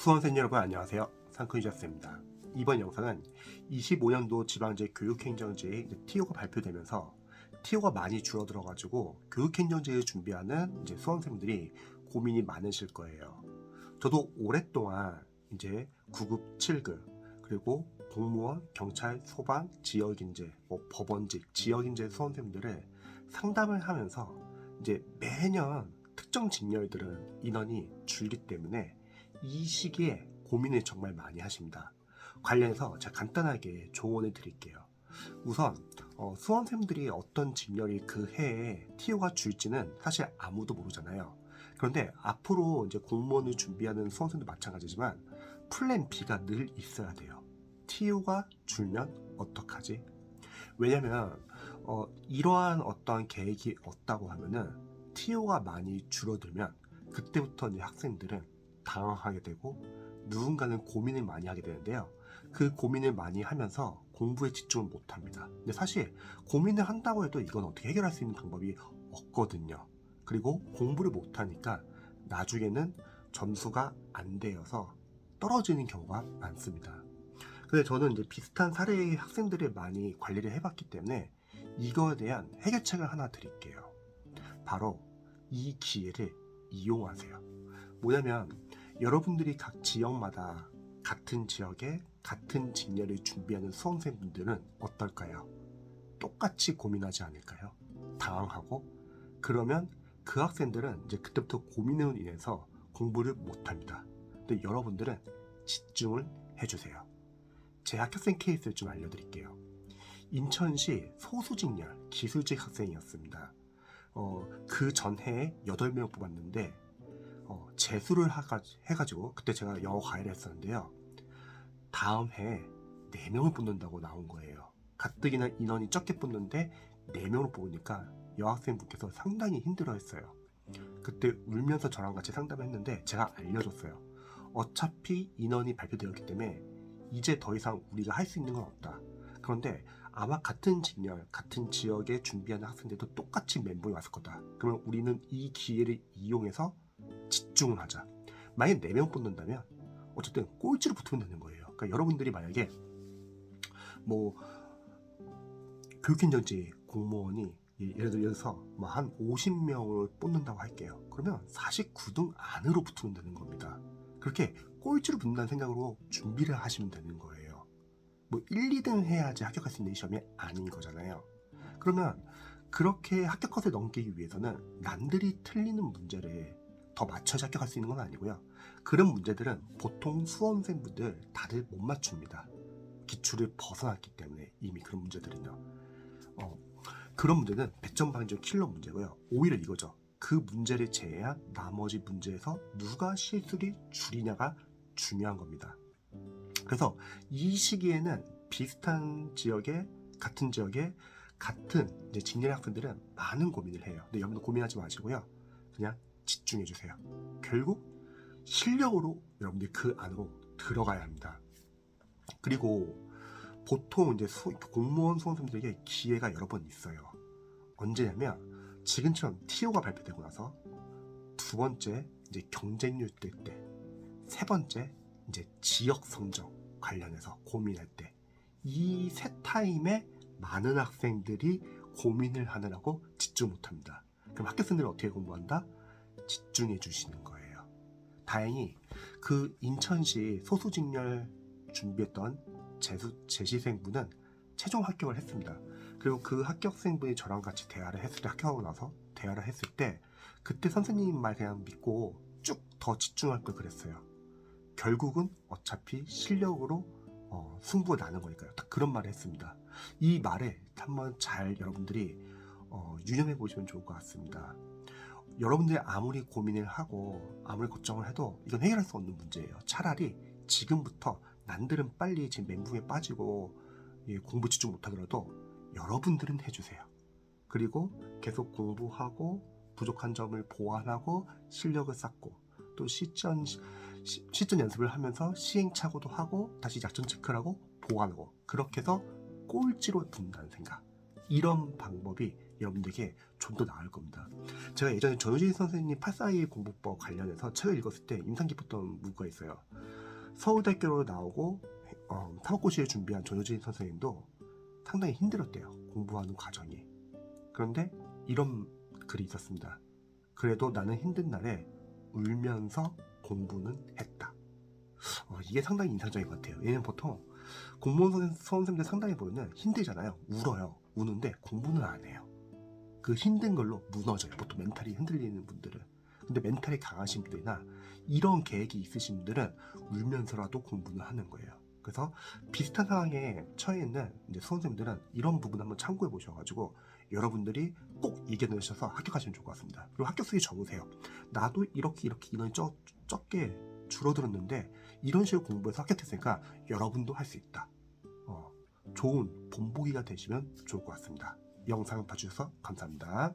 수험생 여러분 안녕하세요. 상크유저스입니다. 이번 영상은 25년도 지방제 교육행정제의 TO가 발표되면서 TO가 많이 줄어들어가지고 교육행정제를 준비하는 수험생들이 고민이 많으실 거예요. 저도 오랫동안 이제 9급, 7급 그리고 공무원, 경찰, 소방, 지역인재, 법원직, 지역인재 수험생들을 상담을 하면서 이제 매년 특정 직렬들은 인원이 줄기 때문에 이 시기에 고민을 정말 많이 하십니다. 관련해서 제가 간단하게 조언을 드릴게요. 우선 수험생들이 어떤 직렬이 그 해에 TO가 줄지는 사실 아무도 모르잖아요. 그런데 앞으로 이제 공무원을 준비하는 수험생도 마찬가지지만 플랜 B가 늘 있어야 돼요. TO가 줄면 어떡하지? 왜냐면 이러한 어떤 계획이 없다고 하면은 TO가 많이 줄어들면 그때부터 이제 학생들은 당황하게 되고 누군가는 고민을 많이 하게 되는데요. 그 고민을 많이 하면서 공부에 집중을 못 합니다. 근데 사실 고민을 한다고 해도 이건 어떻게 해결할 수 있는 방법이 없거든요. 그리고 공부를 못 하니까 나중에는 점수가 안 되어서 떨어지는 경우가 많습니다. 근데 저는 이제 비슷한 사례의 학생들을 많이 관리를 해봤기 때문에 이거에 대한 해결책을 하나 드릴게요. 바로 이 기회를 이용하세요. 뭐냐면 여러분들이 각 지역마다 같은 지역에 같은 직렬을 준비하는 수험생분들은 어떨까요? 똑같이 고민하지 않을까요? 당황하고 그러면 그 학생들은 이제 그때부터 고민으로 인해서 공부를 못합니다. 근데 여러분들은 집중을 해주세요. 제 합격생 케이스를 좀 알려드릴게요. 인천시 소수직렬 기술직 학생이었습니다. 그 전해에 8명 뽑았는데 재수를 해가지고 그때 제가 영어 과외를 했었는데요. 다음 해에 4명을 뽑는다고 나온 거예요. 가뜩이나 인원이 적게 뽑는데 4명을 뽑으니까 여학생분께서 상당히 힘들어했어요. 그때 울면서 저랑 같이 상담을 했는데 제가 알려줬어요. 어차피 인원이 발표되었기 때문에 이제 더 이상 우리가 할 수 있는 건 없다. 그런데 아마 같은 직렬, 같은 지역에 준비하는 학생들도 똑같이 멘붕이 왔을 거다. 그러면 우리는 이 기회를 이용해서 집중을 하자. 만약에 4명 뽑는다면 어쨌든 꼴찌로 붙으면 되는 거예요. 그러니까 여러분들이 만약에 뭐 교육행정지 공무원이 예를 들어서 한 50명을 뽑는다고 할게요. 그러면 49등 안으로 붙으면 되는 겁니다. 그렇게 꼴찌로 붙는다는 생각으로 준비를 하시면 되는 거예요. 뭐 1, 2등 해야지 합격할 수 있는 시험이 아닌 거잖아요. 그러면 그렇게 합격 컷을 넘기기 위해서는 남들이 틀리는 문제를 더 맞춰서 합격할 수 있는 건 아니고요. 그런 문제들은 보통 수험생분들 다들 못 맞춥니다. 기출을 벗어났기 때문에 이미 그런 문제들은요. 그런 문제는 100점 방지의 킬러 문제고요. 오히려 이거죠. 그 문제를 제외한 나머지 문제에서 누가 실수를 줄이냐가 중요한 겁니다. 그래서 이 시기에는 비슷한 지역에 같은 지역에 같은 직렬 학생들은 많은 고민을 해요. 근데 여러분들 고민하지 마시고요. 그냥 집중해 주세요. 결국 실력으로 여러분들이 그 안으로 들어가야 합니다. 그리고 보통 이제 공무원 수험생들에게 기회가 여러 번 있어요. 언제냐면 지금처럼 TO가 발표되고 나서 두 번째 이제 경쟁률 뜰 때, 세 번째 이제 지역 성적 관련해서 고민할 때, 이 세 타임에 많은 학생들이 고민을 하느라고 집중 못합니다. 그럼 학교생들은 어떻게 공부한다? 집중해 주시는 거예요. 다행히 그 인천시 소수직렬 준비했던 재시생분은 최종 합격을 했습니다. 그리고 그 합격생분이 저랑 같이 대화를 했을 때, 합격하고 나서 대화를 했을 때 그때 선생님 말 그냥 믿고 쭉 더 집중할 걸 그랬어요. 결국은 어차피 실력으로 승부가 나는 거니까요. 딱 그런 말을 했습니다. 이 말에 한번 잘 여러분들이 유념해 보시면 좋을 것 같습니다. 여러분들이 아무리 고민을 하고 아무리 걱정을 해도 이건 해결할 수 없는 문제예요. 차라리 지금부터 남들은 빨리 지금 멘붕에 빠지고 공부 집중 못하더라도 여러분들은 해주세요. 그리고 계속 공부하고 부족한 점을 보완하고 실력을 쌓고 또 시전 연습을 하면서 시행착오도 하고 다시 약점 체크를 하고 보완하고 그렇게 해서 꼴찌로 붙는다는 생각. 이런 방법이 여러분들에게 좀 더 나을 겁니다. 제가 예전에 전효진 선생님 842 공부법 관련해서 책을 읽었을 때 인상 깊었던 문구가 있어요. 서울대학교로 나오고 사법고시를 준비한 전효진 선생님도 상당히 힘들었대요. 공부하는 과정이. 그런데 이런 글이 있었습니다. 그래도 나는 힘든 날에 울면서 공부는 했다. 이게 상당히 인상적인 것 같아요. 얘는 보통 공무원 수험생들 상당히 보면 힘들잖아요. 울어요. 우는데 공부는 안 해요. 그 힘든 걸로 무너져요. 보통 멘탈이 흔들리는 분들은. 근데 멘탈이 강하신 분들이나 이런 계획이 있으신 분들은 울면서라도 공부는 하는 거예요. 그래서 비슷한 상황에 처해 있는 이제 수험생들은 이런 부분 한번 참고해 보셔가지고 여러분들이 꼭 이겨내셔서 합격하시면 좋을 것 같습니다. 그리고 합격수에 적으세요. 나도 이렇게 인원이 적게 줄어들었는데 이런 식으로 공부해서 합격했으니까 여러분도 할 수 있다. 좋은 본보기가 되시면 좋을 것 같습니다. 영상 봐주셔서 감사합니다.